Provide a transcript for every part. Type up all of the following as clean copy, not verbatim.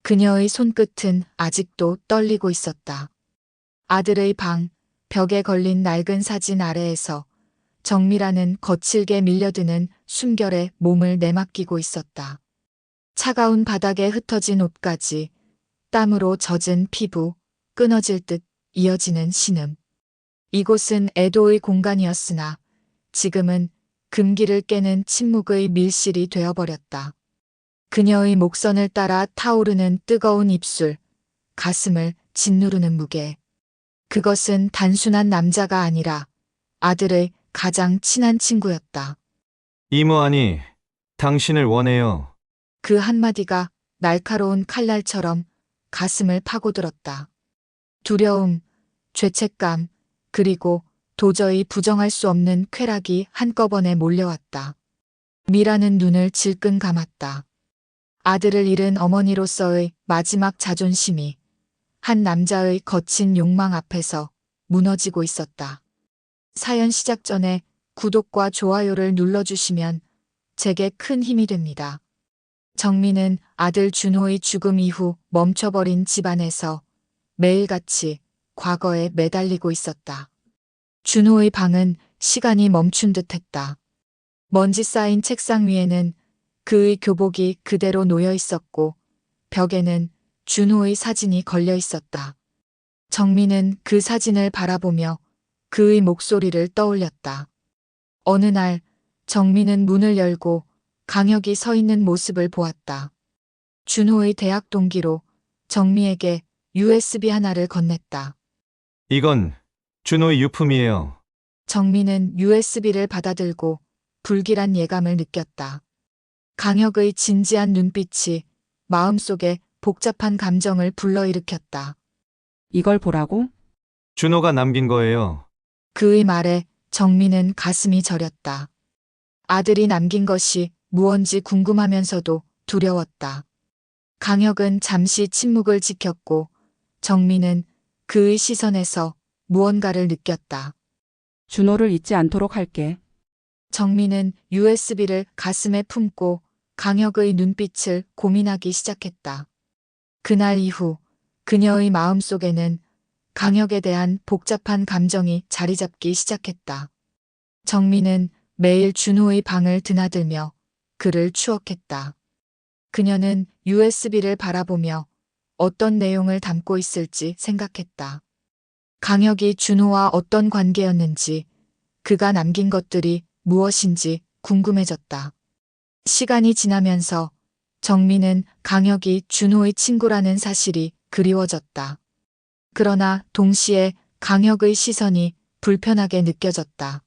그녀의 손끝은 아직도 떨리고 있었다. 아들의 방, 벽에 걸린 낡은 사진 아래에서 정미라는 거칠게 밀려드는 숨결에 몸을 내맡기고 있었다. 차가운 바닥에 흩어진 옷까지, 땀으로 젖은 피부, 끊어질 듯 이어지는 신음. 이곳은 애도의 공간이었으나 지금은 금기를 깨는 침묵의 밀실이 되어버렸다. 그녀의 목선을 따라 타오르는 뜨거운 입술, 가슴을 짓누르는 무게. 그것은 단순한 남자가 아니라 아들의 가장 친한 친구였다. 이모하니, 당신을 원해요. 그 한마디가 날카로운 칼날처럼 가슴을 파고들었다. 두려움, 죄책감, 그리고 도저히 부정할 수 없는 쾌락이 한꺼번에 몰려왔다. 미라는 눈을 질끈 감았다. 아들을 잃은 어머니로서의 마지막 자존심이 한 남자의 거친 욕망 앞에서 무너지고 있었다. 사연 시작 전에 구독과 좋아요를 눌러주시면 제게 큰 힘이 됩니다. 정민은 아들 준호의 죽음 이후 멈춰버린 집안에서 매일같이 과거에 매달리고 있었다. 준호의 방은 시간이 멈춘 듯했다. 먼지 쌓인 책상 위에는 그의 교복이 그대로 놓여 있었고 벽에는 준호의 사진이 걸려 있었다. 정민은 그 사진을 바라보며 그의 목소리를 떠올렸다. 어느 날 정민은 문을 열고 강혁이 서 있는 모습을 보았다. 준호의 대학 동기로 정미에게 USB 하나를 건넸다. 이건 준호의 유품이에요. 정민은 USB를 받아들고 불길한 예감을 느꼈다. 강혁의 진지한 눈빛이 마음속에 복잡한 감정을 불러일으켰다. 이걸 보라고? 준호가 남긴 거예요. 그의 말에 정민은 가슴이 저렸다. 아들이 남긴 것이 무언지 궁금하면서도 두려웠다. 강혁은 잠시 침묵을 지켰고 정민은 그의 시선에서 무언가를 느꼈다. 준호를 잊지 않도록 할게. 정민은 USB를 가슴에 품고 강혁의 눈빛을 고민하기 시작했다. 그날 이후 그녀의 마음속에는 강혁에 대한 복잡한 감정이 자리 잡기 시작했다. 정민은 매일 준호의 방을 드나들며 그를 추억했다. 그녀는 USB를 바라보며 어떤 내용을 담고 있을지 생각했다. 강혁이 준호와 어떤 관계였는지, 그가 남긴 것들이 무엇인지 궁금해졌다. 시간이 지나면서 정민은 강혁이 준호의 친구라는 사실이 그리워졌다. 그러나 동시에 강혁의 시선이 불편하게 느껴졌다.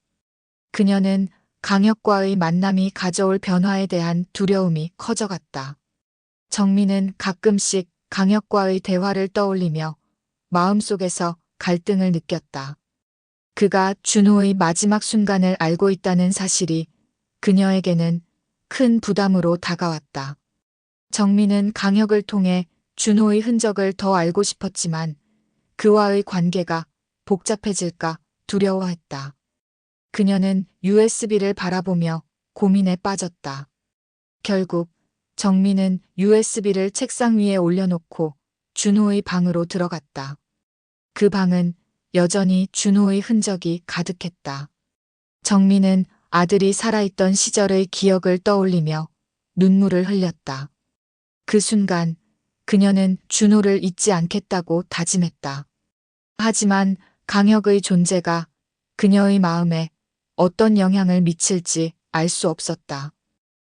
그녀는 강혁과의 만남이 가져올 변화에 대한 두려움이 커져갔다. 정민은 가끔씩 강혁과의 대화를 떠올리며 마음속에서 갈등을 느꼈다. 그가 준호의 마지막 순간을 알고 있다는 사실이 그녀에게는 큰 부담으로 다가왔다. 정민은 강혁을 통해 준호의 흔적을 더 알고 싶었지만 그와의 관계가 복잡해질까 두려워했다. 그녀는 USB를 바라보며 고민에 빠졌다. 결국 정민은 USB를 책상 위에 올려놓고 준호의 방으로 들어갔다. 그 방은 여전히 준호의 흔적이 가득했다. 정민은 아들이 살아있던 시절의 기억을 떠올리며 눈물을 흘렸다. 그 순간 그녀는 준호를 잊지 않겠다고 다짐했다. 하지만 강혁의 존재가 그녀의 마음에 어떤 영향을 미칠지 알 수 없었다.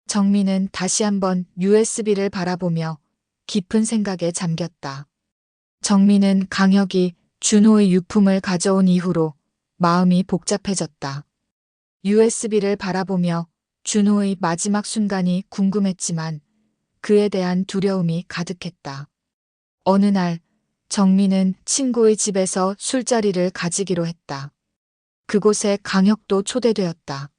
정민은 다시 한번 USB를 바라보며 깊은 생각에 잠겼다. 정민은 강혁이 준호의 유품을 가져온 이후로 마음이 복잡해졌다. USB를 바라보며 준호의 마지막 순간이 궁금했지만 그에 대한 두려움이 가득했다. 어느 날 정민은 친구의 집에서 술자리를 가지기로 했다. 그곳에 강혁도 초대되었다.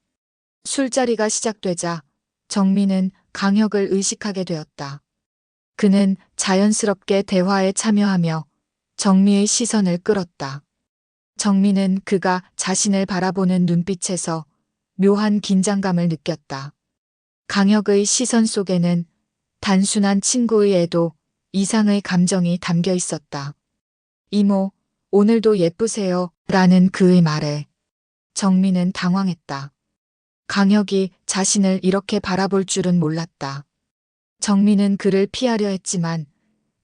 술자리가 시작되자 정민은 강혁을 의식하게 되었다. 그는 자연스럽게 대화에 참여하며 정미의 시선을 끌었다. 정민은 그가 자신을 바라보는 눈빛에서 묘한 긴장감을 느꼈다. 강혁의 시선 속에는 단순한 친구의 애도, 이상의 감정이 담겨 있었다. 이모, 오늘도 예쁘세요. 라는 그의 말에 정민은 당황했다. 강혁이 자신을 이렇게 바라볼 줄은 몰랐다. 정민은 그를 피하려 했지만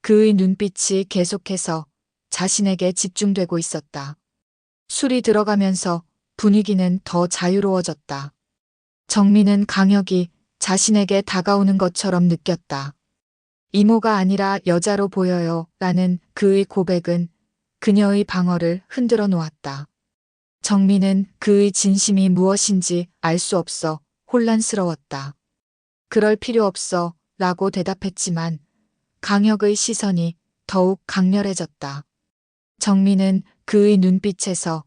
그의 눈빛이 계속해서 자신에게 집중되고 있었다. 술이 들어가면서 분위기는 더 자유로워졌다. 정민은 강혁이 자신에게 다가오는 것처럼 느꼈다. 이모가 아니라 여자로 보여요. 라는 그의 고백은 그녀의 방어를 흔들어 놓았다. 정민은 그의 진심이 무엇인지 알 수 없어 혼란스러웠다. 그럴 필요 없어 라고 대답했지만 강혁의 시선이 더욱 강렬해졌다. 정민은 그의 눈빛에서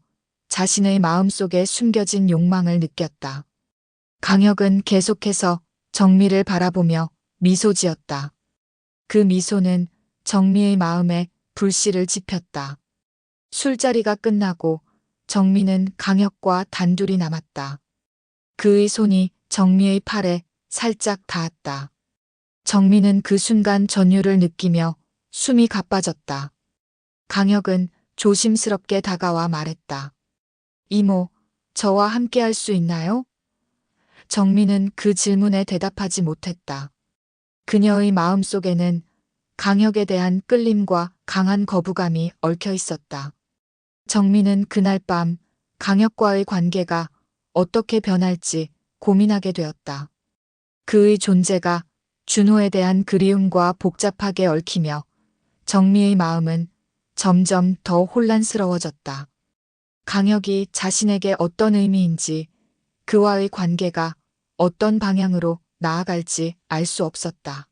자신의 마음속에 숨겨진 욕망을 느꼈다. 강혁은 계속해서 정미를 바라보며 미소 지었다. 그 미소는 정미의 마음에 불씨를 지폈다. 술자리가 끝나고 정미는 강혁과 단둘이 남았다. 그의 손이 정미의 팔에 살짝 닿았다. 정미는 그 순간 전율을 느끼며 숨이 가빠졌다. 강혁은 조심스럽게 다가와 말했다. 이모, 저와 함께 할 수 있나요? 정미는 그 질문에 대답하지 못했다. 그녀의 마음속에는 강혁에 대한 끌림과 강한 거부감이 얽혀 있었다. 정미는 그날 밤 강혁과의 관계가 어떻게 변할지 고민하게 되었다. 그의 존재가 준호에 대한 그리움과 복잡하게 얽히며 정미의 마음은 점점 더 혼란스러워졌다. 강혁이 자신에게 어떤 의미인지, 그와의 관계가 어떤 방향으로 나아갈지 알 수 없었다.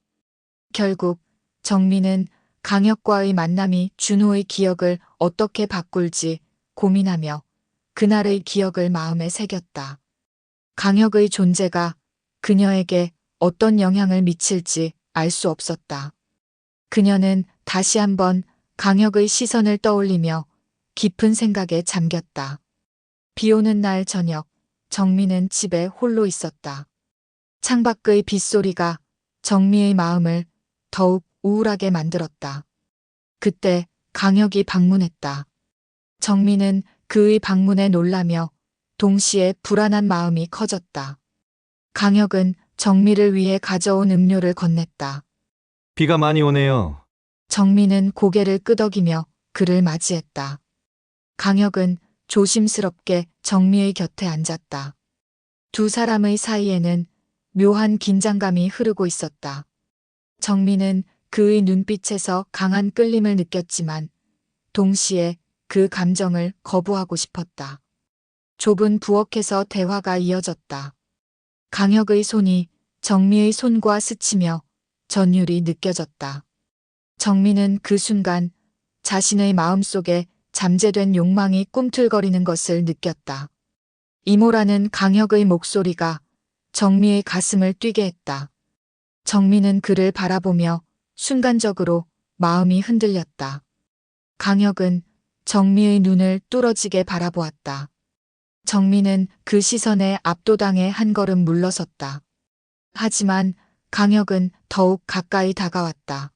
결국 정미는 강혁과의 만남이 준호의 기억을 어떻게 바꿀지 고민하며 그날의 기억을 마음에 새겼다. 강혁의 존재가 그녀에게 어떤 영향을 미칠지 알 수 없었다. 그녀는 다시 한번 강혁의 시선을 떠올리며 깊은 생각에 잠겼다. 비 오는 날 저녁, 정미는 집에 홀로 있었다. 창밖의 빗소리가 정미의 마음을 더욱 우울하게 만들었다. 그때 강혁이 방문했다. 정미는 그의 방문에 놀라며 동시에 불안한 마음이 커졌다. 강혁은 정미를 위해 가져온 음료를 건넸다. 비가 많이 오네요. 정미는 고개를 끄덕이며 그를 맞이했다. 강혁은 조심스럽게 정미의 곁에 앉았다. 두 사람의 사이에는 묘한 긴장감이 흐르고 있었다. 정미는 그의 눈빛에서 강한 끌림을 느꼈지만 동시에 그 감정을 거부하고 싶었다. 좁은 부엌에서 대화가 이어졌다. 강혁의 손이 정미의 손과 스치며 전율이 느껴졌다. 정미는 그 순간 자신의 마음속에 잠재된 욕망이 꿈틀거리는 것을 느꼈다. 이모라는 강혁의 목소리가 정미의 가슴을 뛰게 했다. 정미는 그를 바라보며 순간적으로 마음이 흔들렸다. 강혁은 정미의 눈을 뚫어지게 바라보았다. 정미는 그 시선에 압도당해 한 걸음 물러섰다. 하지만 강혁은 더욱 가까이 다가왔다.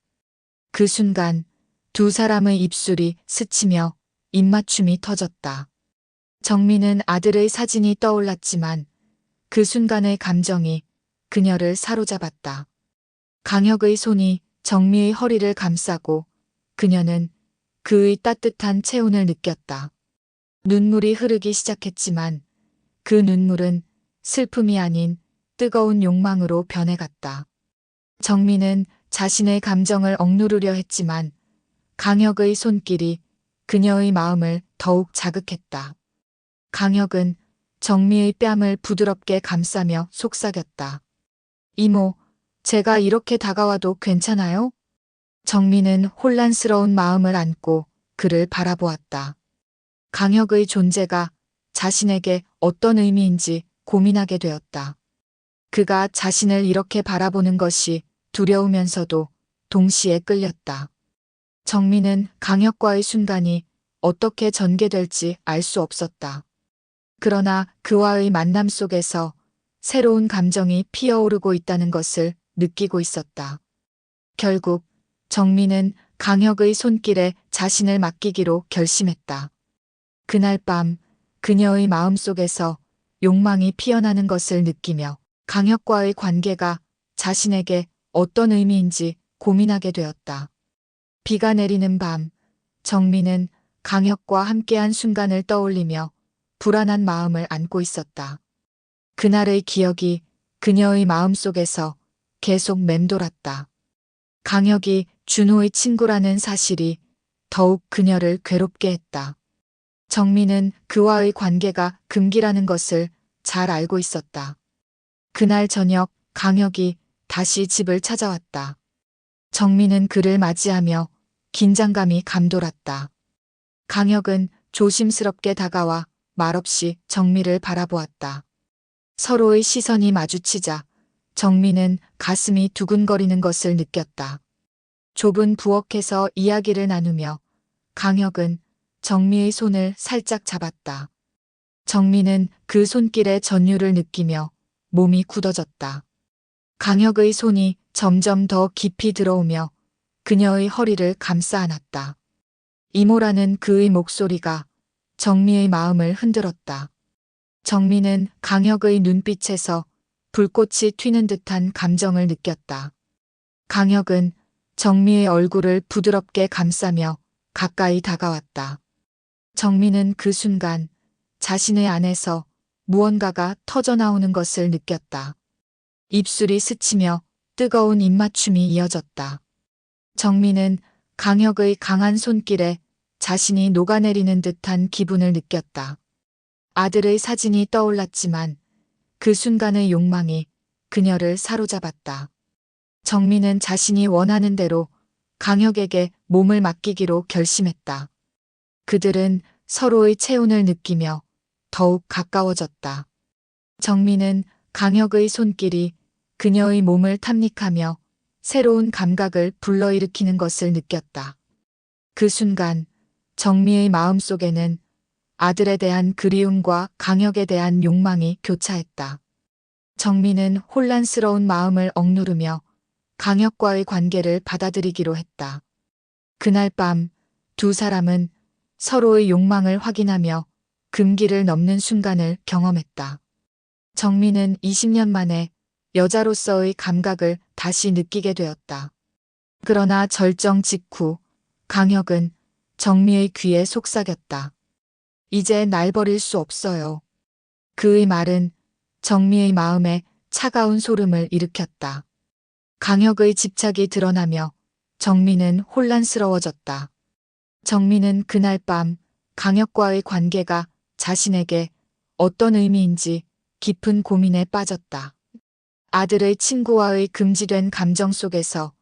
그 순간 두 사람의 입술이 스치며 입맞춤이 터졌다. 정미는 아들의 사진이 떠올랐지만 그 순간의 감정이 그녀를 사로잡았다. 강혁의 손이 정미의 허리를 감싸고 그녀는 그의 따뜻한 체온을 느꼈다. 눈물이 흐르기 시작했지만 그 눈물은 슬픔이 아닌 뜨거운 욕망으로 변해갔다. 정미는 자신의 감정을 억누르려 했지만 강혁의 손길이 그녀의 마음을 더욱 자극했다. 강혁은 정미의 뺨을 부드럽게 감싸며 속삭였다. 이모, 제가 이렇게 다가와도 괜찮아요? 정미는 혼란스러운 마음을 안고 그를 바라보았다. 강혁의 존재가 자신에게 어떤 의미인지 고민하게 되었다. 그가 자신을 이렇게 바라보는 것이 두려우면서도 동시에 끌렸다. 정미는 강혁과의 순간이 어떻게 전개될지 알 수 없었다. 그러나 그와의 만남 속에서 새로운 감정이 피어오르고 있다는 것을 느끼고 있었다. 결국 정민은 강혁의 손길에 자신을 맡기기로 결심했다. 그날 밤 그녀의 마음속에서 욕망이 피어나는 것을 느끼며 강혁과의 관계가 자신에게 어떤 의미인지 고민하게 되었다. 비가 내리는 밤, 정민은 강혁과 함께한 순간을 떠올리며 불안한 마음을 안고 있었다. 그날의 기억이 그녀의 마음속에서 계속 맴돌았다. 강혁이 준호의 친구라는 사실이 더욱 그녀를 괴롭게 했다. 정민은 그와의 관계가 금기라는 것을 잘 알고 있었다. 그날 저녁 강혁이 다시 집을 찾아왔다. 정민은 그를 맞이하며 긴장감이 감돌았다. 강혁은 조심스럽게 다가와 말없이 정민을 바라보았다. 서로의 시선이 마주치자 정민은 가슴이 두근거리는 것을 느꼈다. 좁은 부엌에서 이야기를 나누며 강혁은 정미의 손을 살짝 잡았다. 정민은 그 손길의 전율을 느끼며 몸이 굳어졌다. 강혁의 손이 점점 더 깊이 들어오며 그녀의 허리를 감싸 안았다. 이모라는 그의 목소리가 정미의 마음을 흔들었다. 정민은 강혁의 눈빛에서 불꽃이 튀는 듯한 감정을 느꼈다. 강혁은 정미의 얼굴을 부드럽게 감싸며 가까이 다가왔다. 정민은 그 순간 자신의 안에서 무언가가 터져나오는 것을 느꼈다. 입술이 스치며 뜨거운 입맞춤이 이어졌다. 정민은 강혁의 강한 손길에 자신이 녹아내리는 듯한 기분을 느꼈다. 아들의 사진이 떠올랐지만 그 순간의 욕망이 그녀를 사로잡았다. 정민은 자신이 원하는 대로 강혁에게 몸을 맡기기로 결심했다. 그들은 서로의 체온을 느끼며 더욱 가까워졌다. 정민은 강혁의 손길이 그녀의 몸을 탐닉하며 새로운 감각을 불러일으키는 것을 느꼈다. 그 순간 정미의 마음속에는 아들에 대한 그리움과 강혁에 대한 욕망이 교차했다. 정민은 혼란스러운 마음을 억누르며 강혁과의 관계를 받아들이기로 했다. 그날 밤 두 사람은 서로의 욕망을 확인하며 금기를 넘는 순간을 경험했다. 정민은 20년 만에 여자로서의 감각을 다시 느끼게 되었다. 그러나 절정 직후 강혁은 정미의 귀에 속삭였다. 이제 날 버릴 수 없어요. 그의 말은 정미의 마음에 차가운 소름을 일으켰다. 강혁의 집착이 드러나며 정민은 혼란스러워졌다. 정민은 그날 밤 강혁과의 관계가 자신에게 어떤 의미인지 깊은 고민에 빠졌다. 아들의 친구와의 금지된 감정 속에서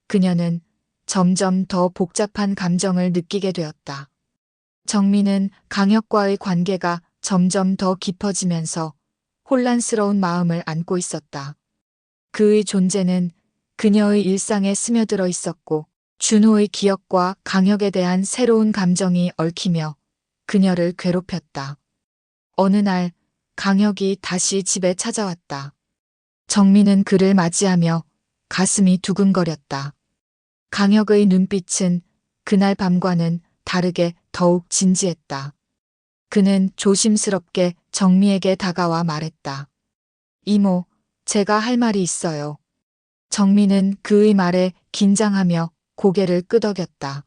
그녀는 점점 더 복잡한 감정을 느끼게 되었다. 정민은 강혁과의 관계가 점점 더 깊어지면서 혼란스러운 마음을 안고 있었다. 그의 존재는 그녀의 일상에 스며들어 있었고 준호의 기억과 강혁에 대한 새로운 감정이 얽히며 그녀를 괴롭혔다. 어느 날 강혁이 다시 집에 찾아왔다. 정민은 그를 맞이하며 가슴이 두근거렸다. 강혁의 눈빛은 그날 밤과는 다르게 더욱 진지했다. 그는 조심스럽게 정미에게 다가와 말했다. 이모, 제가 할 말이 있어요. 정미는 그의 말에 긴장하며 고개를 끄덕였다.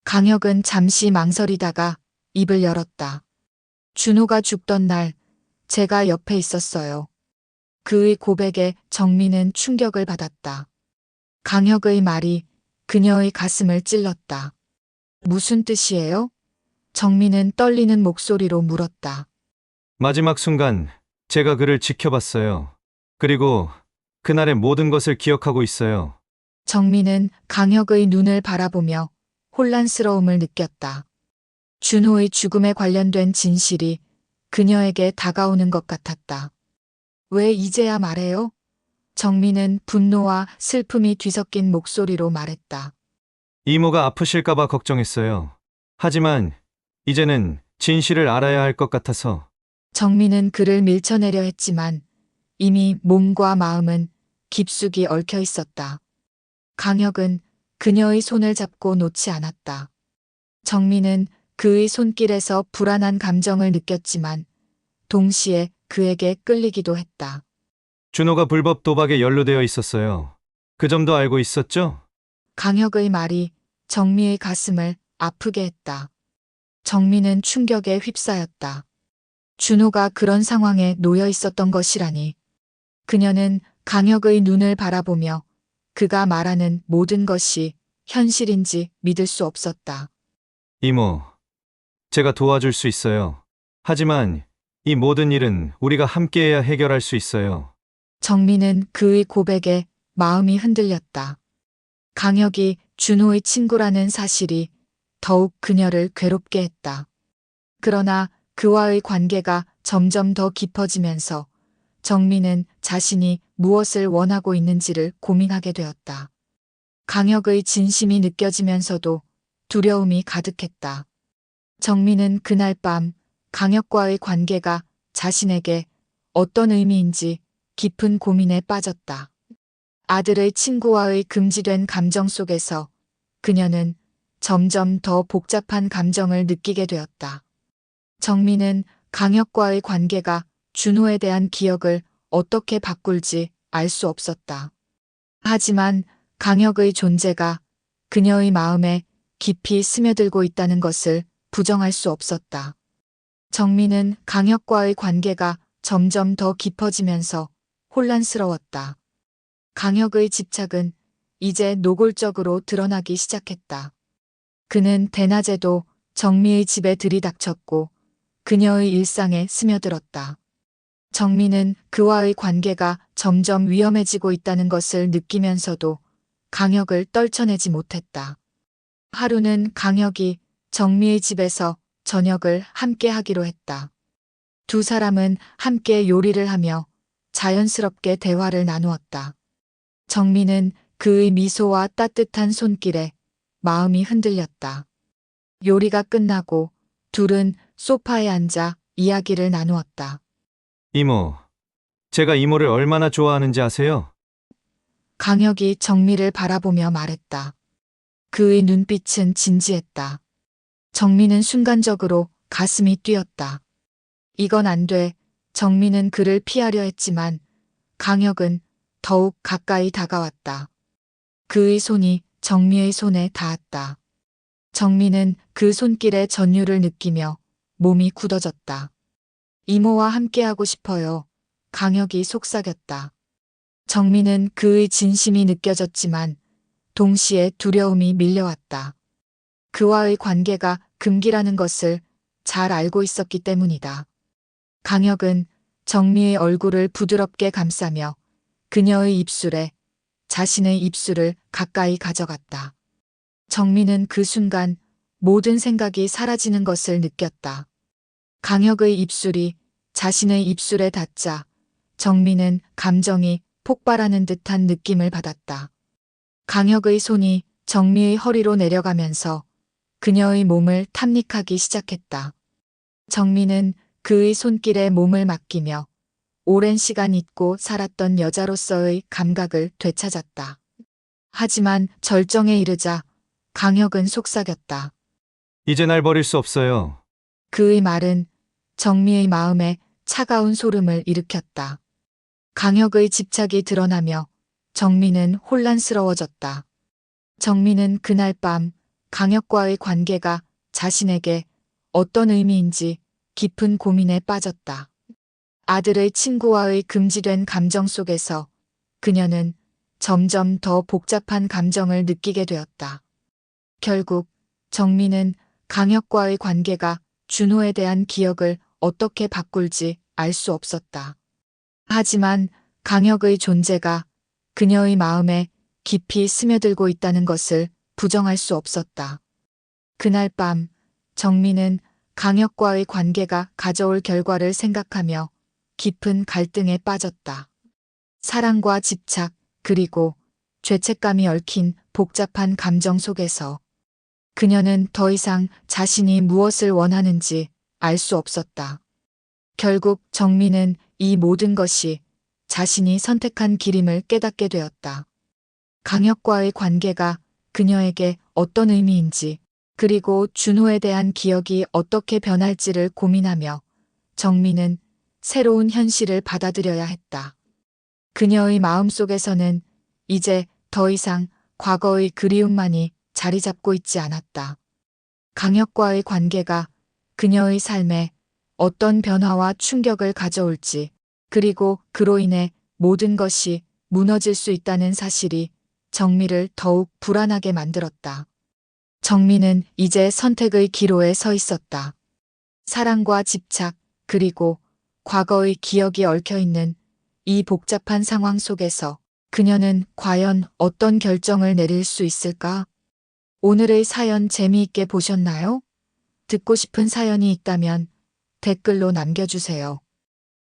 강혁은 잠시 망설이다가 입을 열었다. 준호가 죽던 날 제가 옆에 있었어요. 그의 고백에 정민은 충격을 받았다. 강혁의 말이 그녀의 가슴을 찔렀다. 무슨 뜻이에요? 정민은 떨리는 목소리로 물었다. 마지막 순간 제가 그를 지켜봤어요. 그리고 그날의 모든 것을 기억하고 있어요. 정민은 강혁의 눈을 바라보며 혼란스러움을 느꼈다. 준호의 죽음에 관련된 진실이 그녀에게 다가오는 것 같았다. 왜 이제야 말해요? 정민은 분노와 슬픔이 뒤섞인 목소리로 말했다. 이모가 아프실까봐 걱정했어요. 하지만 이제는 진실을 알아야 할 것 같아서. 정민은 그를 밀쳐내려 했지만 이미 몸과 마음은 깊숙이 얽혀 있었다. 강혁은 그녀의 손을 잡고 놓지 않았다. 정민은 그의 손길에서 불안한 감정을 느꼈지만 동시에 그에게 끌리기도 했다. 준호가 불법 도박에 연루되어 있었어요. 그 점도 알고 있었죠? 강혁의 말이 정미의 가슴을 아프게 했다. 정미는 충격에 휩싸였다. 준호가 그런 상황에 놓여 있었던 것이라니. 그녀는 강혁의 눈을 바라보며 그가 말하는 모든 것이 현실인지 믿을 수 없었다. 이모, 제가 도와줄 수 있어요. 하지만 이 모든 일은 우리가 함께해야 해결할 수 있어요. 정민은 그의 고백에 마음이 흔들렸다. 강혁이 준호의 친구라는 사실이 더욱 그녀를 괴롭게 했다. 그러나 그와의 관계가 점점 더 깊어지면서 정민은 자신이 무엇을 원하고 있는지를 고민하게 되었다. 강혁의 진심이 느껴지면서도 두려움이 가득했다. 정민은 그날 밤 강혁과의 관계가 자신에게 어떤 의미인지 깊은 고민에 빠졌다. 아들의 친구와의 금지된 감정 속에서 그녀는 점점 더 복잡한 감정을 느끼게 되었다. 정민은 강혁과의 관계가 준호에 대한 기억을 어떻게 바꿀지 알 수 없었다. 하지만 강혁의 존재가 그녀의 마음에 깊이 스며들고 있다는 것을 부정할 수 없었다. 정민은 강혁과의 관계가 점점 더 깊어지면서 혼란스러웠다. 강혁의 집착은 이제 노골적으로 드러나기 시작했다. 그는 대낮에도 정미의 집에 들이닥쳤고 그녀의 일상에 스며들었다. 정민은 그와의 관계가 점점 위험해지고 있다는 것을 느끼면서도 강혁을 떨쳐내지 못했다. 하루는 강혁이 정미의 집에서 저녁을 함께 하기로 했다. 두 사람은 함께 요리를 하며 자연스럽게 대화를 나누었다. 정민은 그의 미소와 따뜻한 손길에 마음이 흔들렸다. 요리가 끝나고 둘은 소파에 앉아 이야기를 나누었다. 이모, 제가 이모를 얼마나 좋아하는지 아세요? 강혁이 정미를 바라보며 말했다. 그의 눈빛은 진지했다. 정미는 순간적으로 가슴이 뛰었다. 이건 안 돼. 정미는 그를 피하려 했지만 강혁은 더욱 가까이 다가왔다. 그의 손이 정미의 손에 닿았다. 정미는 그 손길의 전율을 느끼며 몸이 굳어졌다. 이모와 함께하고 싶어요. 강혁이 속삭였다. 정미는 그의 진심이 느껴졌지만 동시에 두려움이 밀려왔다. 그와의 관계가 금기라는 것을 잘 알고 있었기 때문이다. 강혁은 정미의 얼굴을 부드럽게 감싸며 그녀의 입술에 자신의 입술을 가까이 가져갔다. 정미는 그 순간 모든 생각이 사라지는 것을 느꼈다. 강혁의 입술이 자신의 입술에 닿자 정미는 감정이 폭발하는 듯한 느낌을 받았다. 강혁의 손이 정미의 허리로 내려가면서 그녀의 몸을 탐닉하기 시작했다. 정미는 그의 손길에 몸을 맡기며 오랜 시간 잊고 살았던 여자로서의 감각을 되찾았다. 하지만 절정에 이르자 강혁은 속삭였다. 이제 날 버릴 수 없어요. 그의 말은 정미의 마음에 차가운 소름을 일으켰다. 강혁의 집착이 드러나며 정미는 혼란스러워졌다. 정미는 그날 밤 강혁과의 관계가 자신에게 어떤 의미인지 깊은 고민에 빠졌다. 아들의 친구와의 금지된 감정 속에서 그녀는 점점 더 복잡한 감정을 느끼게 되었다. 결국 정미는 강혁과의 관계가 준호에 대한 기억을 어떻게 바꿀지 알 수 없었다. 하지만 강혁의 존재가 그녀의 마음에 깊이 스며들고 있다는 것을 부정할 수 없었다. 그날 밤 정미는 강혁과의 관계가 가져올 결과를 생각하며 깊은 갈등에 빠졌다. 사랑과 집착, 그리고 죄책감이 얽힌 복잡한 감정 속에서 그녀는 더 이상 자신이 무엇을 원하는지 알 수 없었다. 결국 정미는 이 모든 것이 자신이 선택한 길임을 깨닫게 되었다. 강혁과의 관계가 그녀에게 어떤 의미인지, 그리고 준호에 대한 기억이 어떻게 변할지를 고민하며 정민은 새로운 현실을 받아들여야 했다. 그녀의 마음속에서는 이제 더 이상 과거의 그리움만이 자리 잡고 있지 않았다. 강혁과의 관계가 그녀의 삶에 어떤 변화와 충격을 가져올지, 그리고 그로 인해 모든 것이 무너질 수 있다는 사실이 정미를 더욱 불안하게 만들었다. 정미는 이제 선택의 기로에 서 있었다. 사랑과 집착, 그리고 과거의 기억이 얽혀 있는 이 복잡한 상황 속에서 그녀는 과연 어떤 결정을 내릴 수 있을까? 오늘의 사연 재미있게 보셨나요? 듣고 싶은 사연이 있다면 댓글로 남겨주세요.